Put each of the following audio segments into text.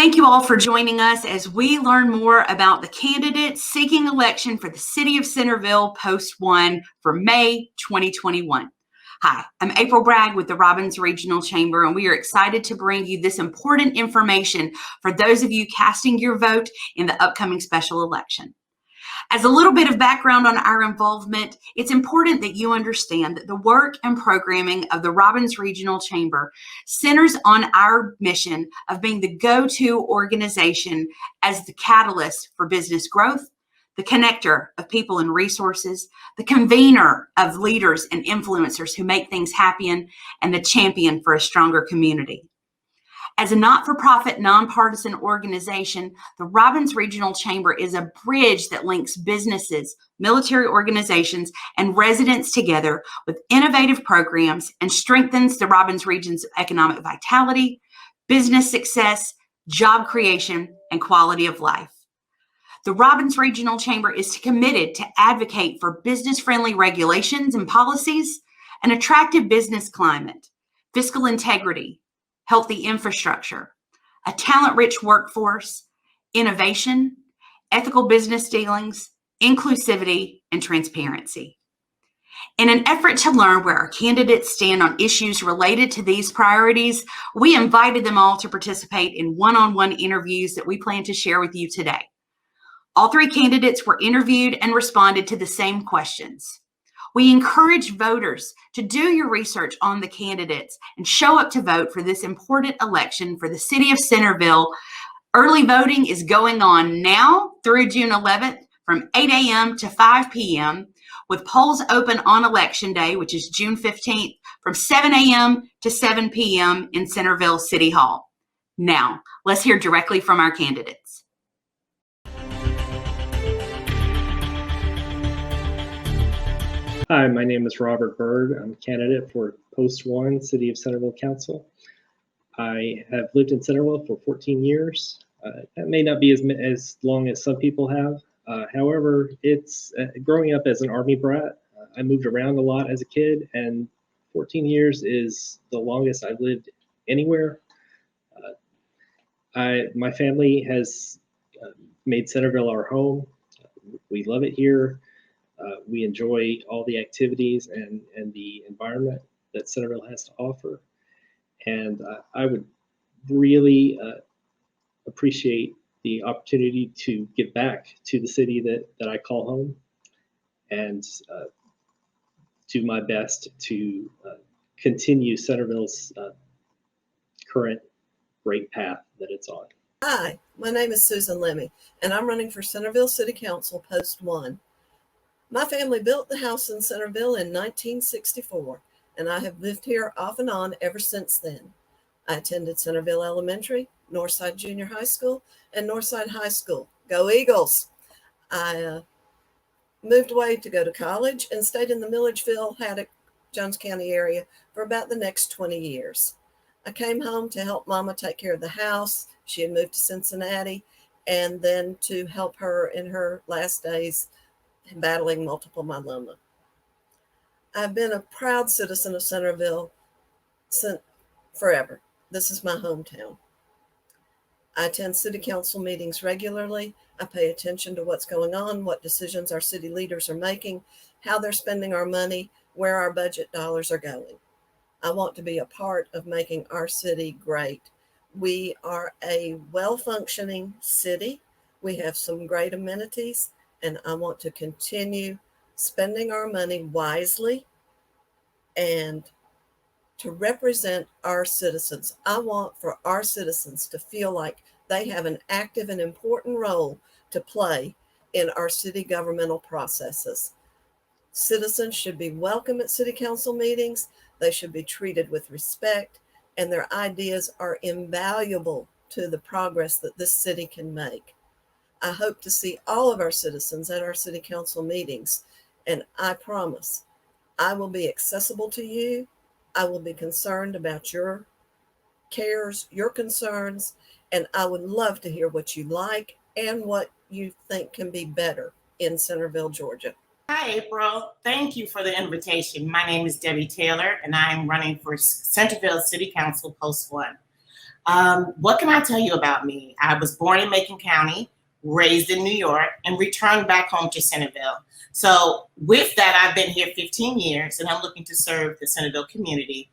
Thank you all for joining us as we learn more about the candidates seeking election for the City of Centerville Post 1 for May 2021. Hi, I'm April Bragg with the Robbins Regional Chamber, and we are excited to bring you this important information for those of you casting your vote in the upcoming special election. As a little bit of background on our involvement, it's important that you understand that the work and programming of the Robbins Regional Chamber centers on our mission of being the go-to organization as the catalyst for business growth, the connector of people and resources, the convener of leaders and influencers who make things happen, and the champion for a stronger community. As a not-for-profit, nonpartisan organization, the Robbins Regional Chamber is a bridge that links businesses, military organizations, and residents together with innovative programs and strengthens the Robbins region's economic vitality, business success, job creation, and quality of life. The Robbins Regional Chamber is committed to advocate for business-friendly regulations and policies, an attractive business climate, fiscal integrity, healthy infrastructure, a talent-rich workforce, innovation, ethical business dealings, inclusivity, and transparency. In an effort to learn where our candidates stand on issues related to these priorities, we invited them all to participate in one-on-one interviews that we plan to share with you today. All three candidates were interviewed and responded to the same questions. We encourage voters to do your research on the candidates and show up to vote for this important election for the City of Centerville. Early voting is going on now through June 11th from 8 a.m. to 5 p.m. with polls open on Election Day, which is June 15th, from 7 a.m. to 7 p.m. in Centerville City Hall. Now, let's hear directly from our candidates. Hi, my name is Robert Berg. I'm a candidate for Post 1 City of Centerville Council. I have lived in Centerville for 14 years. That may not be as long as some people have. However, it's growing up as an Army brat. I moved around a lot as a kid, and 14 years is the longest I've lived anywhere. My family has made Centerville our home. We love it here. We enjoy all the activities and the environment that Centerville has to offer. And I would really appreciate the opportunity to give back to the city that I call home and do my best to continue Centerville's current great path that it's on. Hi, my name is Susan Lemmy, and I'm running for Centerville City Council Post 1. My family built the house in Centerville in 1964, and I have lived here off and on ever since then. I attended Centerville Elementary, Northside Junior High School, and Northside High School. Go Eagles! I moved away to go to college and stayed in the Milledgeville, Haddock, Jones County area for about the next 20 years. I came home to help Mama take care of the house. She had moved to Cincinnati, and then to help her in her last days battling multiple myeloma. I've been a proud citizen of Centerville since forever. This is my hometown. I attend city council meetings regularly. I pay attention to what's going on, what decisions our city leaders are making, how they're spending our money, where our budget dollars are going. I want to be a part of making our city great. We are a well-functioning city. We have some great amenities, and I want to continue spending our money wisely and to represent our citizens. I want for our citizens to feel like they have an active and important role to play in our city governmental processes. Citizens should be welcome at city council meetings. They should be treated with respect, and their ideas are invaluable to the progress that this city can make. I hope to see all of our citizens at our city council meetings, and I promise I will be accessible to you. I will be concerned about your cares, your concerns, and I would love to hear what you like and what you think can be better in Centerville, Georgia. Hi, April. Thank you for the invitation. My name is Debbie Taylor, and I'm running for Centerville City Council Post 1. What can I tell you about me? I was born in Macon County, raised in New York, and returned back home to Centerville. So with that, I've been here 15 years, and I'm looking to serve the Centerville community.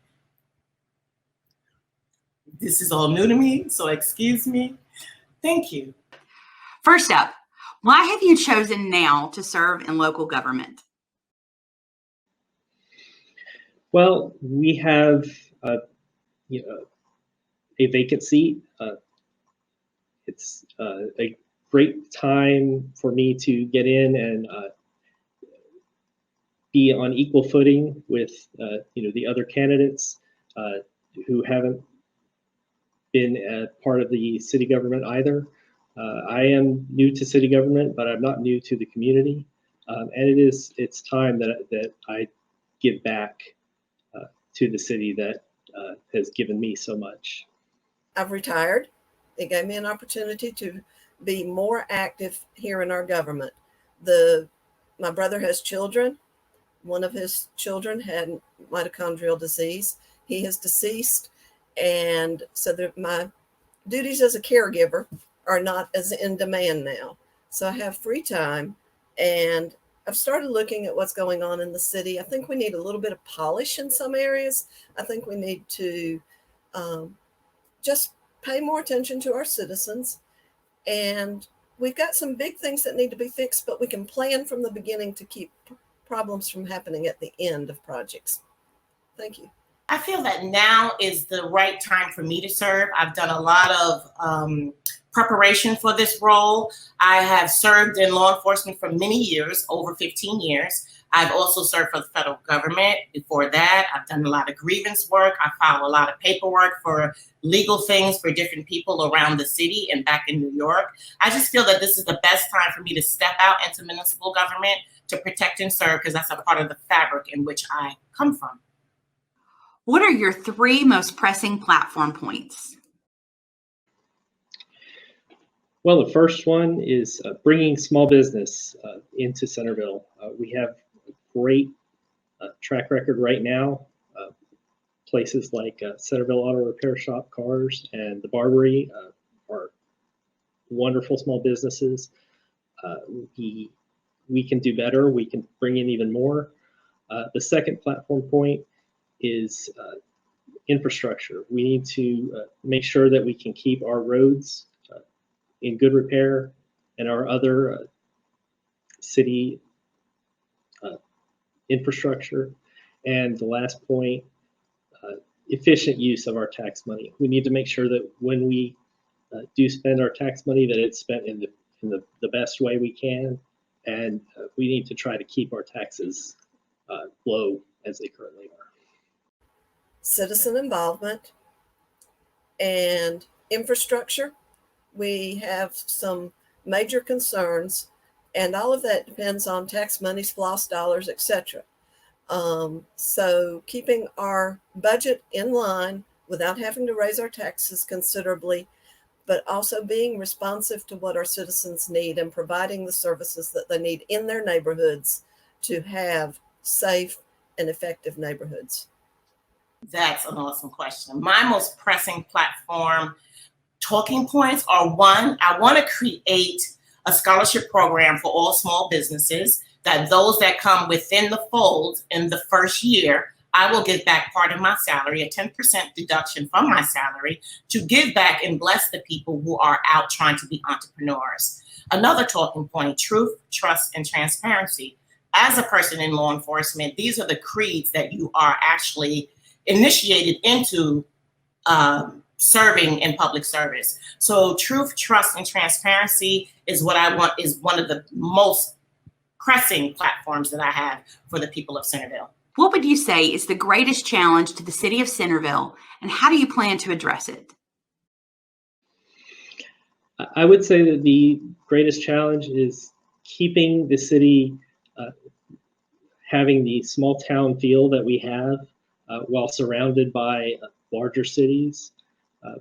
This is all new to me, so excuse me. Thank you. First up, why have you chosen now to serve in local government? Well, we have a vacant seat. It's a great time for me to get in and be on equal footing with the other candidates who haven't been a part of the city government either. I am new to city government, but I'm not new to the community, and it's time that I give back to the city that has given me so much. I've retired. It gave me an opportunity to be more active here in our government. My brother has children. One of his children had mitochondrial disease. He is deceased. And so my duties as a caregiver are not as in demand now. So I have free time, and I've started looking at what's going on in the city. I think we need a little bit of polish in some areas. I think we need to just pay more attention to our citizens. And we've got some big things that need to be fixed, but we can plan from the beginning to keep problems from happening at the end of projects. Thank you. I feel that now is the right time for me to serve. I've done a lot of preparation for this role. I have served in law enforcement for many years, over 15 years. I've also served for the federal government. Before that, I've done a lot of grievance work. I filed a lot of paperwork for legal things for different people around the city and back in New York. I just feel that this is the best time for me to step out into municipal government to protect and serve, because that's a part of the fabric in which I come from. What are your 3 most pressing platform points? Well, the first one is bringing small business into Centerville. We have a great track record right now. Places like Centerville Auto Repair Shop Cars and the Barbary are wonderful small businesses. We can do better. We can bring in even more. The second platform point is infrastructure. We need to make sure that we can keep our roads in good repair and our other city infrastructure. And the last point, efficient use of our tax money. We need to make sure that when we do spend our tax money, that it's spent in the best way we can. And we need to try to keep our taxes low as they currently are. Citizen involvement and infrastructure. We have some major concerns, and all of that depends on tax money, SPLOST dollars, etc. So keeping our budget in line without having to raise our taxes considerably, but also being responsive to what our citizens need and providing the services that they need in their neighborhoods to have safe and effective neighborhoods. That's an awesome question. My most pressing platform talking points are: 1, I want to create a scholarship program for all small businesses, that those that come within the fold in the first year, I will give back part of my salary, a 10% deduction from my salary, to give back and bless the people who are out trying to be entrepreneurs. Another talking point: truth, trust, and transparency. As a person in law enforcement, these are the creeds that you are actually initiated into serving in public service. So truth, trust, and transparency is what I want, is one of the most pressing platforms that I have for the people of Centerville. What would you say is the greatest challenge to the city of Centerville, and how do you plan to address it? I would say that the greatest challenge is keeping the city having the small town feel that we have while surrounded by larger cities.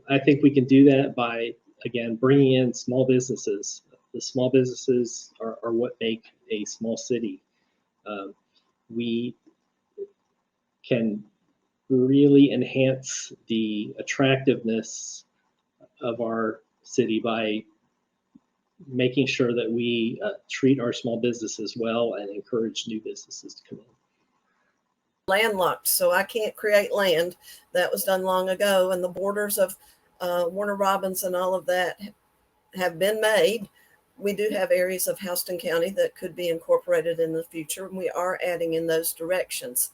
I think we can do that by, again, bringing in small businesses. The small businesses are what make a small city. We can really enhance the attractiveness of our city by making sure that we treat our small businesses well and encourage new businesses to come in. Landlocked, so I can't create land. That was done long ago, and the borders of Warner Robins and all of that have been made. We do have areas of Houston County that could be incorporated in the future, and we are adding in those directions.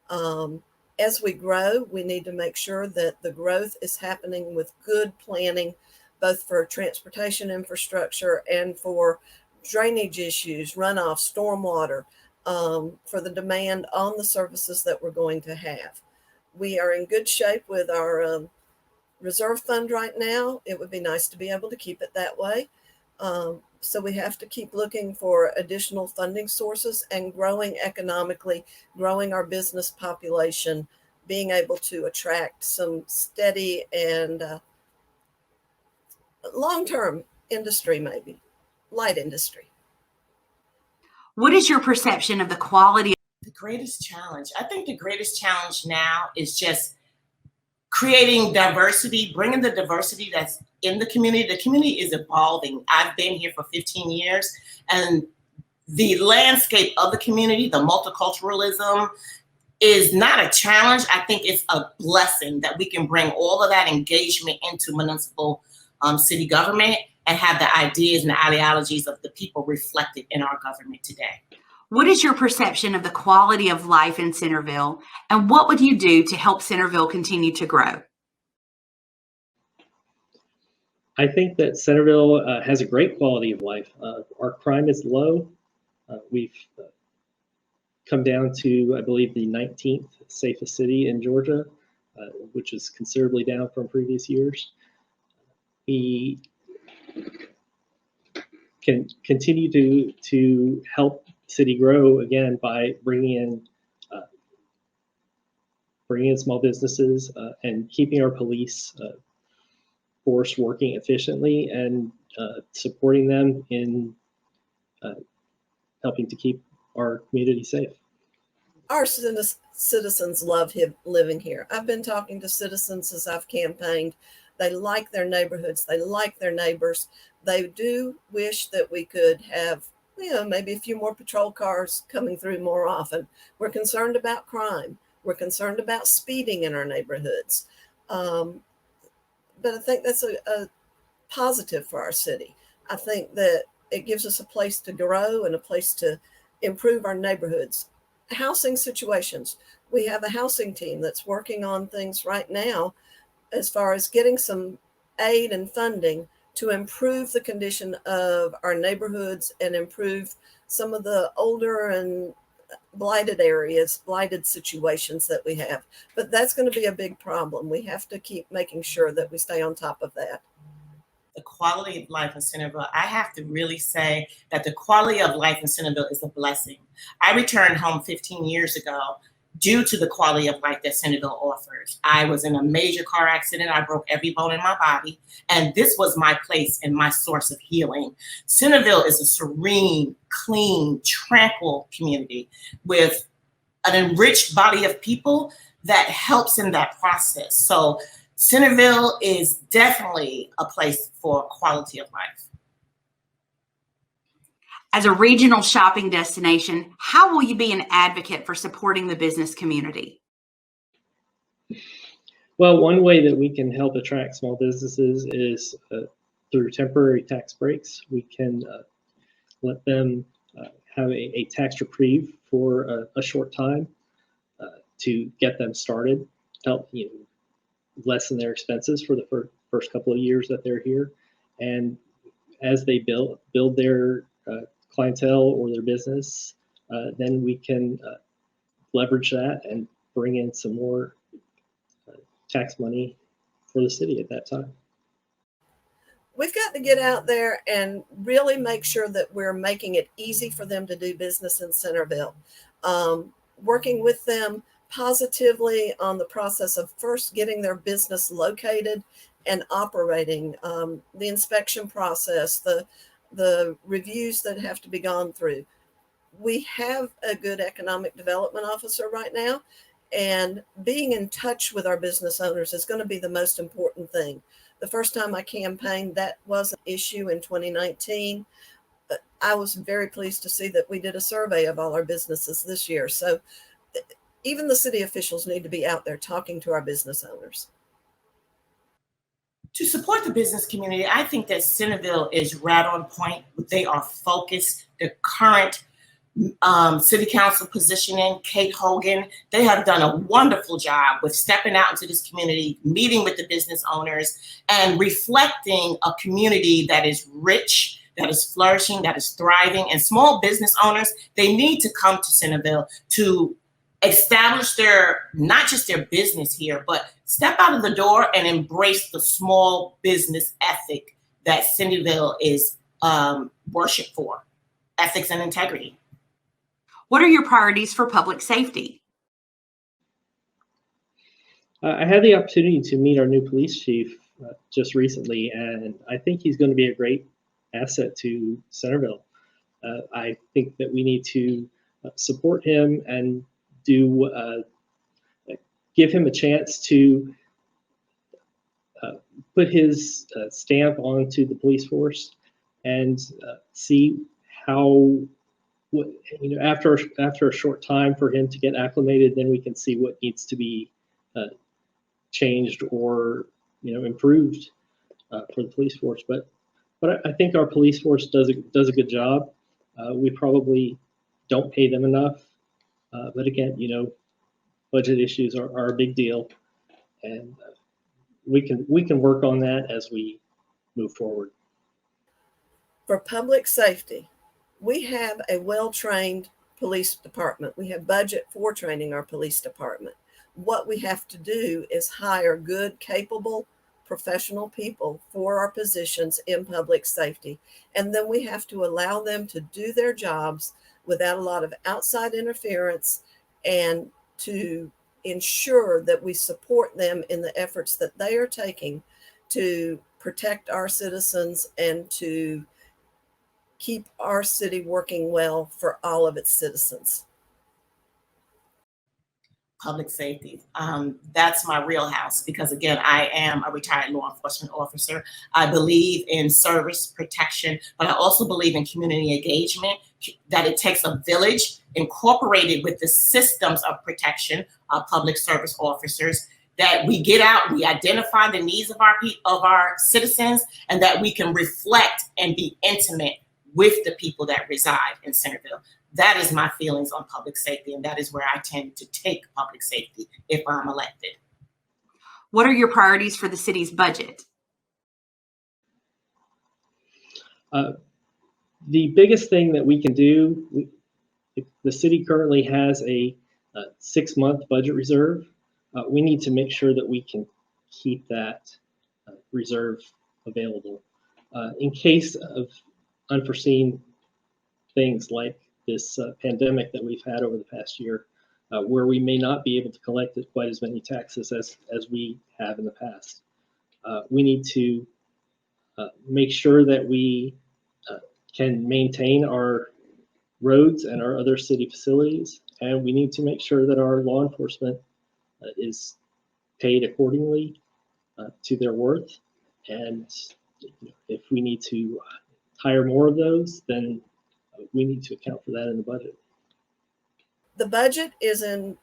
As we grow, we need to make sure that the growth is happening with good planning, both for transportation infrastructure and for drainage issues, runoff, stormwater, for the demand on the services that we're going to have. We are in good shape with our reserve fund right now. It would be nice to be able to keep it that way. So we have to keep looking for additional funding sources and growing economically, growing our business population, being able to attract some steady and long-term industry, maybe light industry. What is your perception of the quality? The greatest challenge, I think the greatest challenge now is just creating diversity, bringing the diversity that's in the community. The community is evolving. I've been here for 15 years, and the landscape of the community, the multiculturalism, is not a challenge. I think it's a blessing that we can bring all of that engagement into municipal city government and have the ideas and the ideologies of the people reflected in our government today. What is your perception of the quality of life in Centerville, and what would you do to help Centerville continue to grow? I think that Centerville has a great quality of life. Our crime is low. We've come down to, I believe, the 19th safest city in Georgia, which is considerably down from previous years. We can continue to help city grow again by bringing in small businesses and keeping our police force working efficiently and supporting them in helping to keep our community safe. Our citizens love living here. I've been talking to citizens as I've campaigned. They like their neighborhoods. They like their neighbors. They do wish that we could have, maybe a few more patrol cars coming through more often. We're concerned about crime. We're concerned about speeding in our neighborhoods. But I think that's a positive for our city. I think that it gives us a place to grow and a place to improve our neighborhoods. Housing situations. We have a housing team that's working on things right now as far as getting some aid and funding to improve the condition of our neighborhoods and improve some of the older and blighted areas, blighted situations that we have. But that's going to be a big problem. We have to keep making sure that we stay on top of that. The quality of life in Centerville, I have to really say that the quality of life in Centerville is a blessing. I returned home 15 years ago due to the quality of life that Centerville offers. I was in a major car accident. I broke every bone in my body, and this was my place and my source of healing. Centerville is a serene, clean, tranquil community with an enriched body of people that helps in that process. So Centerville is definitely a place for quality of life. As a regional shopping destination, how will you be an advocate for supporting the business community? Well, one way that we can help attract small businesses is through temporary tax breaks. We can let them have a tax reprieve for a short time to get them started, help lessen their expenses for the first couple of years that they're here. And as they build their clientele or their business, then we can leverage that and bring in some more tax money for the city at that time. We've got to get out there and really make sure that we're making it easy for them to do business in Centerville. Working with them positively on the process of first getting their business located and operating, the inspection process, the reviews that have to be gone through. We have a good economic development officer right now, And being in touch with our business owners is going to be the most important thing. The first time I campaigned, that was an issue in 2019. But I was very pleased to see that we did a survey of all our businesses this year. So even the city officials need to be out there talking to our business owners. To support the business community, I think that Centerville is right on point. They are focused. The current city council positioning, Kate Hogan, they have done a wonderful job with stepping out into this community, meeting with the business owners, and reflecting a community that is rich, that is flourishing, that is thriving. And small business owners, they need to come to Centerville to establish not just their business here, but step out of the door and embrace the small business ethic that Centerville is worshiped for, ethics and integrity. What are your priorities for public safety? I had the opportunity to meet our new police chief just recently, and I think he's going to be a great asset to Centerville. I think that we need to support him and give him a chance to put his stamp onto the police force and see how. After a short time for him to get acclimated, then we can see what needs to be changed or improved for the police force. But I think our police force does a good job. We probably don't pay them enough. But again, budget issues are a big deal, and we can work on that as we move forward. For public safety, we have a well-trained police department. We have budget for training our police department. What we have to do is hire good, capable, professional people for our positions in public safety. And then we have to allow them to do their jobs without a lot of outside interference, and to ensure that we support them in the efforts that they are taking to protect our citizens and to keep our city working well for all of its citizens. Public safety. That's my real house because, again, I am a retired law enforcement officer. I believe in service protection, but I also believe in community engagement, that it takes a village incorporated with the systems of protection of public service officers, that we get out, we identify the needs of our citizens, and that we can reflect and be intimate with the people that reside in Centerville. That is my feelings on public safety, and that is where I tend to take public safety if I'm elected. What are your priorities for the city's budget? The biggest thing that we can do, the city currently has a 6-month budget reserve. We need to make sure that we can keep that reserve available in case of unforeseen things like this pandemic that we've had over the past year, where we may not be able to collect quite as many taxes as we have in the past. We need to make sure that we can maintain our roads and our other city facilities, and we need to make sure that our law enforcement is paid accordingly to their worth. And if we need to hire more of those, then we need to account for that in the budget. The budget is in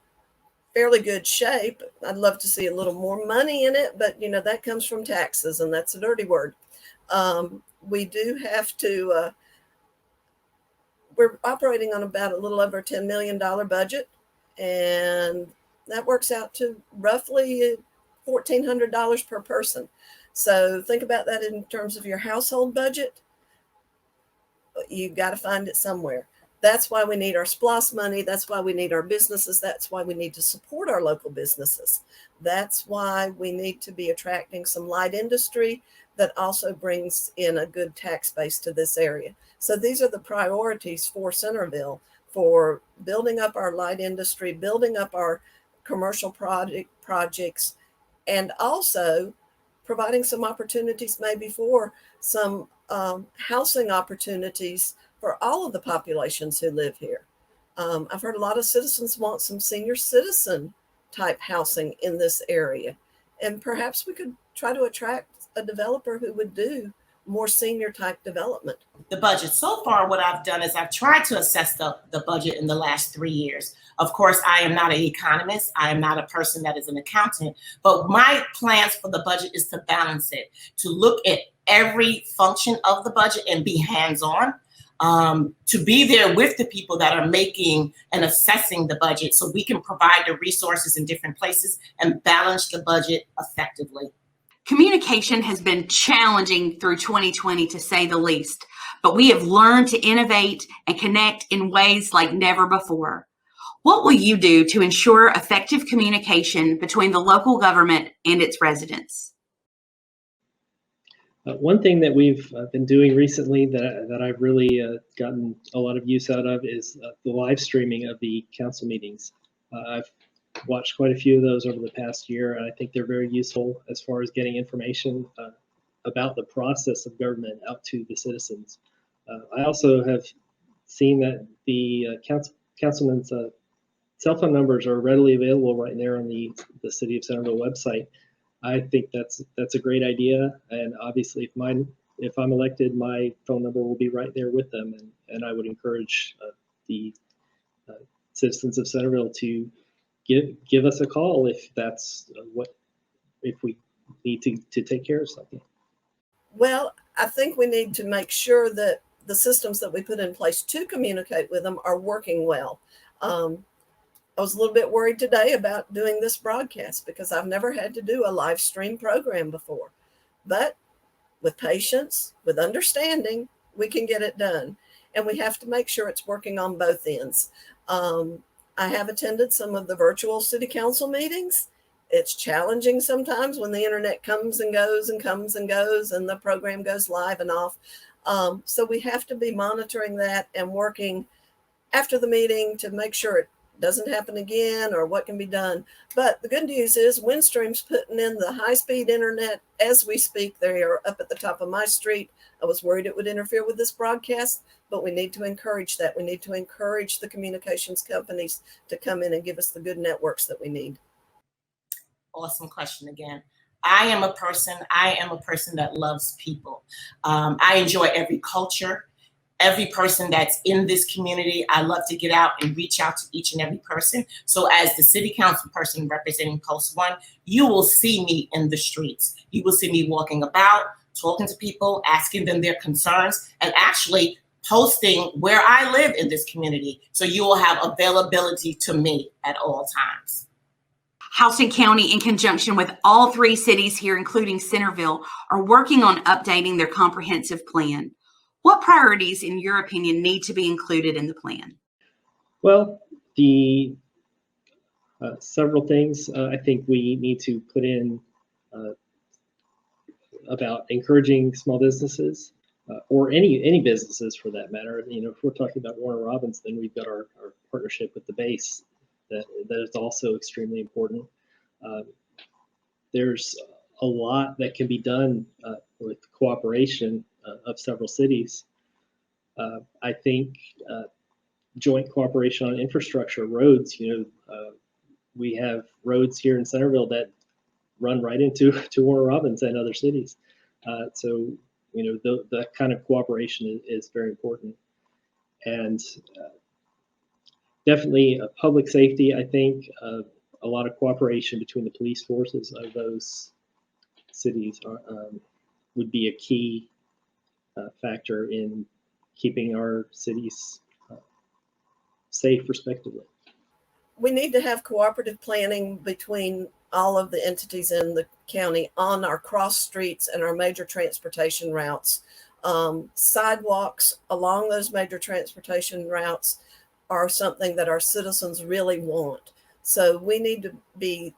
fairly good shape. I'd love to see a little more money in it, but that comes from taxes, and that's a dirty word. We do have to, we're operating on about a little over $10 million budget, and that works out to roughly $1,400 per person. So think about that in terms of your household budget. You've got to find it somewhere. That's why we need our SPLOST money. That's why we need our businesses. That's why we need to support our local businesses. That's why we need to be attracting some light industry that also brings in a good tax base to this area. So these are the priorities for Centerville, for building up our light industry, building up our commercial projects, and also providing some opportunities maybe for some housing opportunities for all of the populations who live here. I've heard a lot of citizens want some senior citizen type housing in this area. And perhaps we could try to attract a developer who would do more senior type development. The budget. So far, what I've done is I've tried to assess the budget in the last 3 years. Of course, I am not an economist. I am not a person that is an accountant, but my plans for the budget is to balance it, to look at every function of the budget and be hands-on, to be there with the people that are making and assessing the budget so we can provide the resources in different places and balance the budget effectively. Communication has been challenging through 2020, to say the least, but we have learned to innovate and connect in ways like never before. What will you do to ensure effective communication between the local government and its residents? One thing that we've been doing recently that I've really gotten a lot of use out of is the live streaming of the council meetings. I've watched quite a few of those over the past year, and I think they're very useful as far as getting information about the process of government out to the citizens. I also have seen that the councilman's cell phone numbers are readily available right there on the City of Centerville website. I think that's a great idea, and obviously if I'm elected, my phone number will be right there with them, and I would encourage the citizens of Centerville to give us a call if that's if we need to take care of something. Well, I think we need to make sure that the systems that we put in place to communicate with them are working well. I was a little bit worried today about doing this broadcast because I've never had to do a live stream program before. But with patience, with understanding, we can get it done. And we have to make sure it's working on both ends. I have attended some of the virtual city council meetings. It's challenging sometimes when the internet comes and goes and comes and goes and the program goes live and off. So we have to be monitoring that and working after the meeting to make sure it doesn't happen again or what can be done. But the good news is Windstream's putting in the high-speed internet as we speak. They are up at the top of my street. I was worried it would interfere with this broadcast, but we need to encourage that. We need to encourage the communications companies to come in and give us the good networks that we need. Awesome question again. I am a person that loves people. I enjoy every culture. Every person that's in this community, I love to get out and reach out to each and every person. So as the city council person representing Post 1, you will see me in the streets. You will see me walking about, talking to people, asking them their concerns, and actually posting where I live in this community. So you will have availability to me at all times. Houston County, in conjunction with all 3 cities here, including Centerville, are working on updating their comprehensive plan. What priorities, in your opinion, need to be included in the plan? Well, the several things I think we need to put in about encouraging small businesses or any businesses for that matter. You know, if we're talking about Warner Robins, then we've got our partnership with the base that is also extremely important. There's a lot that can be done with cooperation of several cities. I think joint cooperation on infrastructure, roads, we have roads here in Centerville that run right into Warner Robins and other cities. So, that kind of cooperation is very important. And definitely public safety, I think a lot of cooperation between the police forces of those cities would be a key factor in keeping our cities safe, respectively. We need to have cooperative planning between all of the entities in the county on our cross streets and our major transportation routes. Sidewalks along those major transportation routes are something that our citizens really want. So we need to be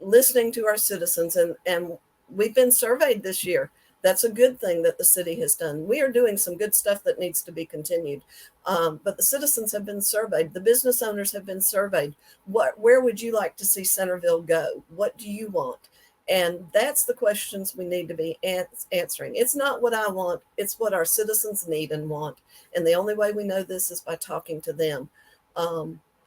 listening to our citizens, and we've been surveyed this year. That's a good thing that the city has done. We are doing some good stuff that needs to be continued. But the citizens have been surveyed. The business owners have been surveyed. Where would you like to see Centerville go? What do you want? And that's the questions we need to be answering. It's not what I want. It's what our citizens need and want. And the only way we know this is by talking to them.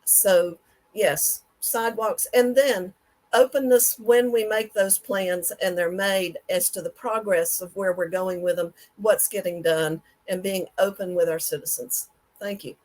So yes, sidewalks, and then openness when we make those plans and they're made as to the progress of where we're going with them, what's getting done, and being open with our citizens. Thank you.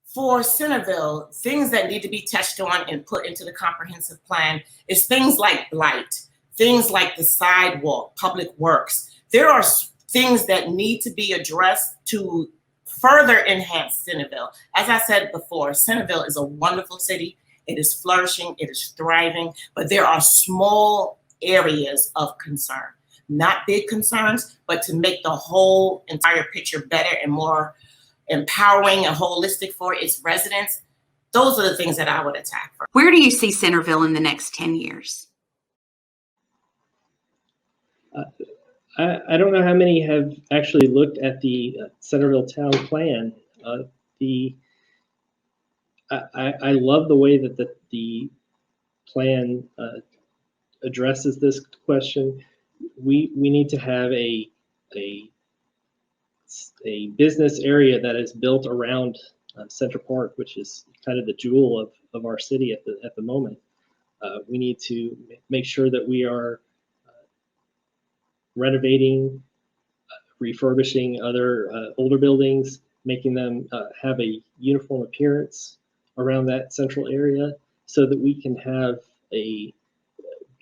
For Centerville, things that need to be touched on and put into the comprehensive plan is things like blight, things like the sidewalk, public works. There are things that need to be addressed to further enhance Centerville. As I said before, Centerville is a wonderful city. It is flourishing, it is thriving, but there are small areas of concern, not big concerns, but to make the whole entire picture better and more empowering and holistic for its residents. Those are the things that I would attack for. Where do you see Centerville in the next 10 years? I don't know how many have actually looked at the Centerville Town Plan. I love the way that the plan addresses this question. We need to have a business area that is built around Central Park, which is kind of the jewel of our city at the moment. We need to make sure that we are renovating, refurbishing other older buildings, making them have a uniform appearance around that central area so that we can have a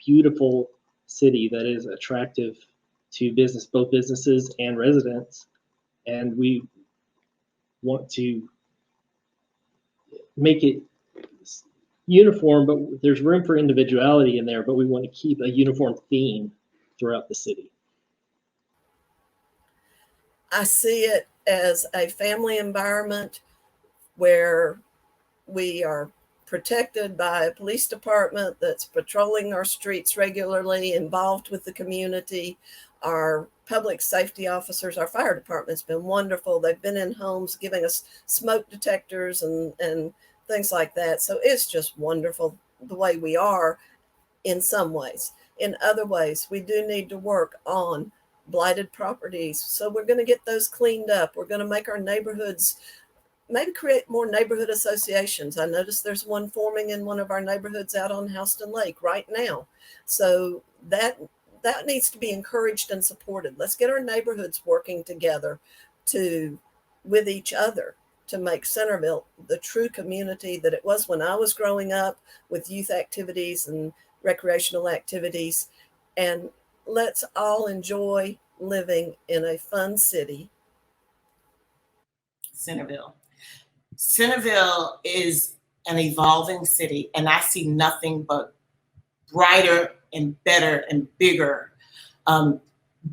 beautiful city that is attractive to both businesses and residents. And we want to make it uniform, but there's room for individuality in there, but we want to keep a uniform theme throughout the city. I see it as a family environment where we are protected by a police department that's patrolling our streets regularly, involved with the community. Our public safety officers, our fire department's been wonderful. They've been in homes giving us smoke detectors and things like that. So it's just wonderful the way we are in some ways. In other ways, we do need to work on blighted properties. So we're going to get those cleaned up. We're going to make our neighborhoods, maybe create more neighborhood associations. I noticed there's one forming in one of our neighborhoods out on Houston Lake right now. So that needs to be encouraged and supported. Let's get our neighborhoods working together with each other to make Centerville the true community that it was when I was growing up, with youth activities and recreational activities. And let's all enjoy living in a fun city. Centerville. Centerville is an evolving city, and I see nothing but brighter and better and bigger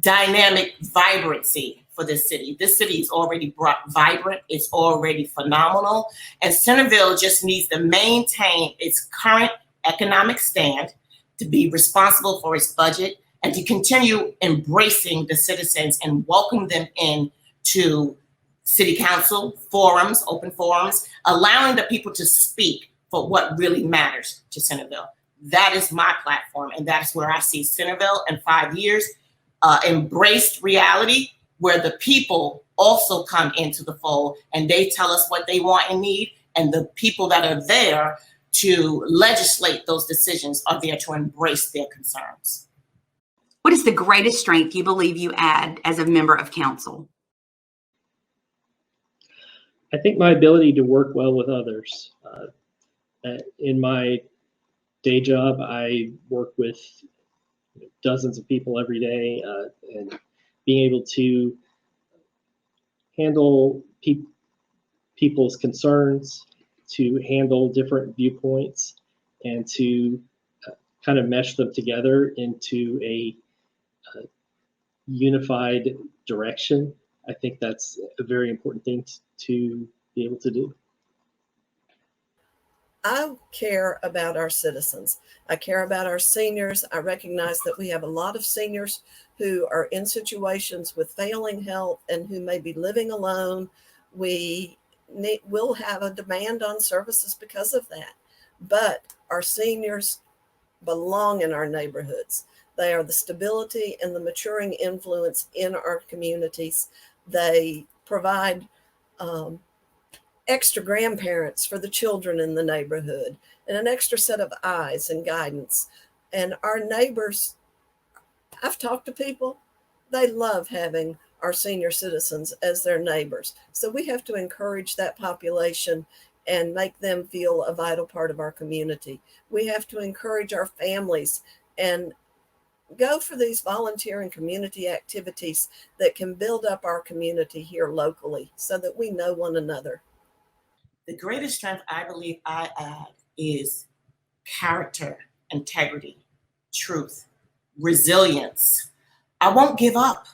dynamic vibrancy for this city. This city is already vibrant. It's already phenomenal. And Centerville just needs to maintain its current economic stand, to be responsible for its budget, and to continue embracing the citizens and welcome them in to city council forums, open forums, allowing the people to speak for what really matters to Centerville. That is my platform, and that's where I see Centerville in 5 years, embraced reality, where the people also come into the fold and they tell us what they want and need, and the people that are there to legislate those decisions are there to embrace their concerns. What is the greatest strength you believe you add as a member of council? I think my ability to work well with others. In my day job, I work with dozens of people every day, and being able to handle people's concerns, to handle different viewpoints, and to kind of mesh them together into a unified direction. I think that's a very important thing to be able to do. I care about our citizens. I care about our seniors. I recognize that we have a lot of seniors who are in situations with failing health and who may be living alone. We'll have a demand on services because of that. But our seniors belong in our neighborhoods. They are the stability and the maturing influence in our communities. They provide extra grandparents for the children in the neighborhood, and an extra set of eyes and guidance. And our neighbors, I've talked to people, they love having our senior citizens as their neighbors. So we have to encourage that population and make them feel a vital part of our community. We have to encourage our families and go for these volunteer and community activities that can build up our community here locally so that we know one another. The greatest strength I believe I add is character, integrity, truth, resilience. I won't give up.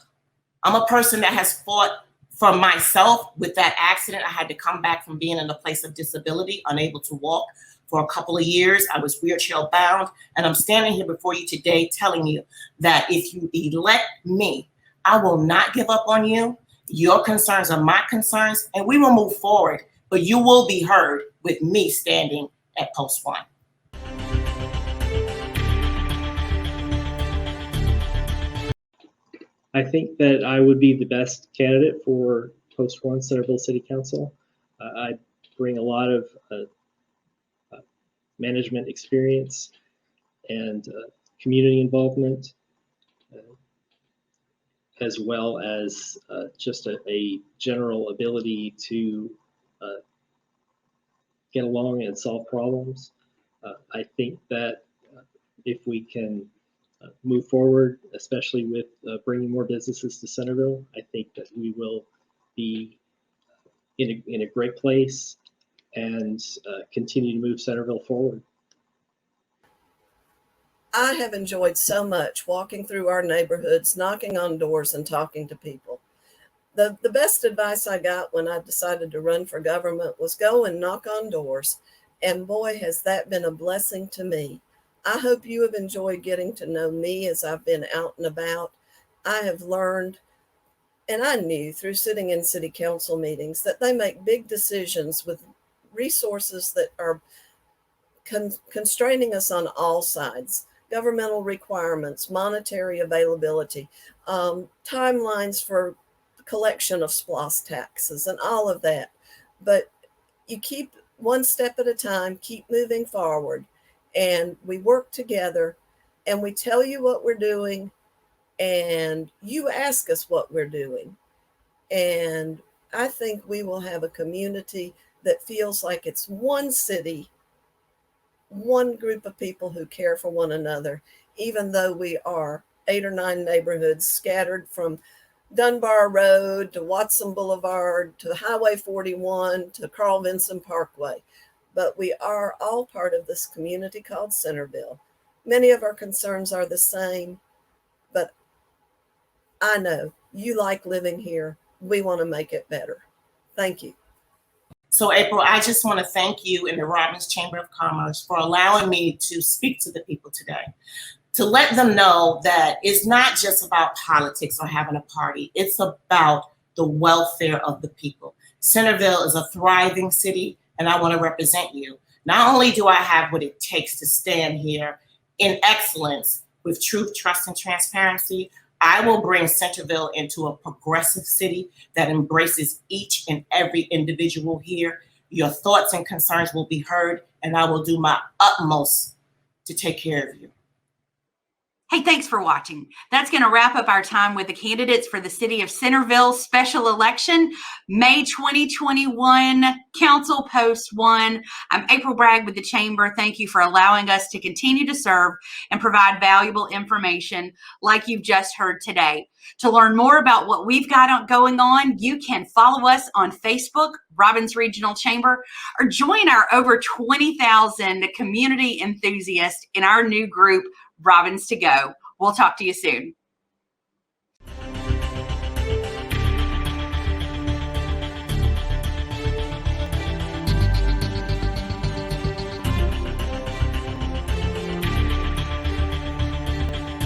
I'm a person that has fought for myself. With that accident, I had to come back from being in a place of disability, unable to walk for a couple of years. I was wheelchair bound, and I'm standing here before you today telling you that if you elect me, I will not give up on you. Your concerns are my concerns, and we will move forward, but you will be heard with me standing at Post 1. I think that I would be the best candidate for Post 1 Centerville City Council. I bring a lot of management experience and community involvement, as well as just a general ability to get along and solve problems. I think that if we can move forward, especially with bringing more businesses to Centerville, I think that we will be in a great place and continue to move Centerville forward. I have enjoyed so much walking through our neighborhoods, knocking on doors and talking to people. The best advice I got when I decided to run for government was go and knock on doors. And boy, has that been a blessing to me. I hope you have enjoyed getting to know me as I've been out and about. I have learned, and I knew through sitting in city council meetings, that they make big decisions with resources that are constraining us on all sides. Governmental requirements, monetary availability, timelines for collection of SPLOST taxes and all of that. But you keep one step at a time, keep moving forward, and we work together and we tell you what we're doing and you ask us what we're doing. And I think we will have a community that feels like it's one city, one group of people who care for one another, even though we are 8 or 9 neighborhoods scattered from Dunbar Road to Watson Boulevard to Highway 41 to Carl Vinson Parkway. But we are all part of this community called Centerville. Many of our concerns are the same, but I know you like living here. We want to make it better. Thank you. So April, I just want to thank you in the Robbins Chamber of Commerce for allowing me to speak to the people today, to let them know that it's not just about politics or having a party. It's about the welfare of the people. Centerville is a thriving city, and I want to represent you. Not only do I have what it takes to stand here in excellence with truth, trust, and transparency, I will bring Centerville into a progressive city that embraces each and every individual here. Your thoughts and concerns will be heard, and I will do my utmost to take care of you. Hey, thanks for watching. That's going to wrap up our time with the candidates for the City of Centerville special election, May 2021, Council Post 1. I'm April Bragg with the Chamber. Thank you for allowing us to continue to serve and provide valuable information like you've just heard today. To learn more about what we've got going on, you can follow us on Facebook, Robbins Regional Chamber, or join our over 20,000 community enthusiasts in our new group, Robbins to Go. We'll talk to you soon.